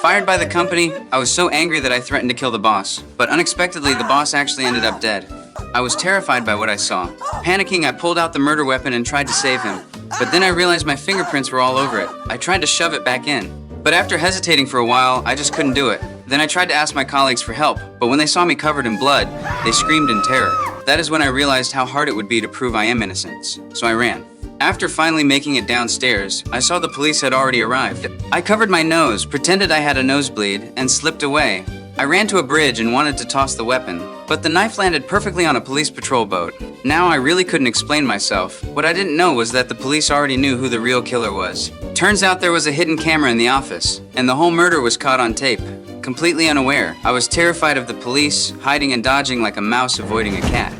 Fired by the company, I was so angry that I threatened to kill the boss. But unexpectedly, the boss actually ended up dead. I was terrified by what I saw. Panicking, I pulled out the murder weapon and tried to save him. But then I realized my fingerprints were all over it. I tried to shove it back in. But after hesitating for a while, I just couldn't do it. Then I tried to ask my colleagues for help, but when they saw me covered in blood, they screamed in terror. That is when I realized how hard it would be to prove I am innocent, so I ran. After finally making it downstairs, I saw the police had already arrived. I covered my nose, pretended I had a nosebleed, and slipped away. I ran to a bridge and wanted to toss the weapon, but the knife landed perfectly on a police patrol boat. Now I really couldn't explain myself. What I didn't know was that the police already knew who the real killer was. Turns out there was a hidden camera in the office, and the whole murder was caught on tape. Completely unaware, I was terrified of the police, hiding and dodging like a mouse avoiding a cat.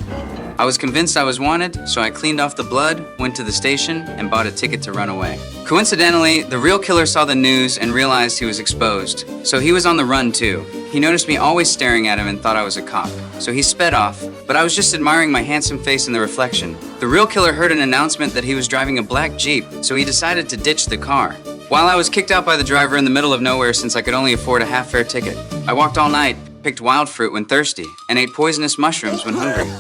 I was convinced I was wanted, so I cleaned off the blood, went to the station, and bought a ticket to run away. Coincidentally, the real killer saw the news and realized he was exposed, so he was on the run too. He noticed me always staring at him and thought I was a cop, so he sped off, but I was just admiring my handsome face in the reflection. The real killer heard an announcement that he was driving a black Jeep, so he decided to ditch the car. While I was kicked out by the driver in the middle of nowhere since I could only afford a half-fare ticket, I walked all night, picked wild fruit when thirsty, and ate poisonous mushrooms when hungry.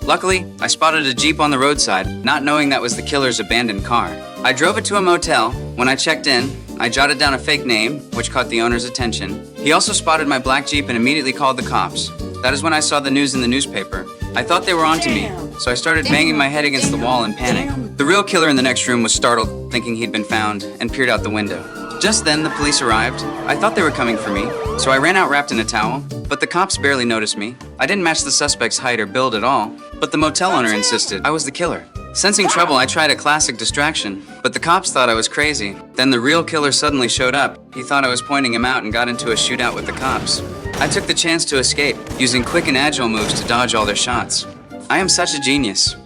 Luckily, I spotted a Jeep on the roadside, not knowing that was the killer's abandoned car. I drove it to a motel. When I checked in, I jotted down a fake name, which caught the owner's attention. He also spotted my black Jeep and immediately called the cops. That is when I saw the news in the newspaper. I thought they were onto me, so I started banging my head against the wall in panic. The real killer in the next room was startled, thinking he'd been found, and peered out the window. Just then, the police arrived. I thought they were coming for me, so I ran out wrapped in a towel, but the cops barely noticed me. I didn't match the suspect's height or build at all, but the motel owner insisted I was the killer. Sensing trouble, I tried a classic distraction, but the cops thought I was crazy. Then the real killer suddenly showed up. He thought I was pointing him out and got into a shootout with the cops. I took the chance to escape, using quick and agile moves to dodge all their shots. I am such a genius.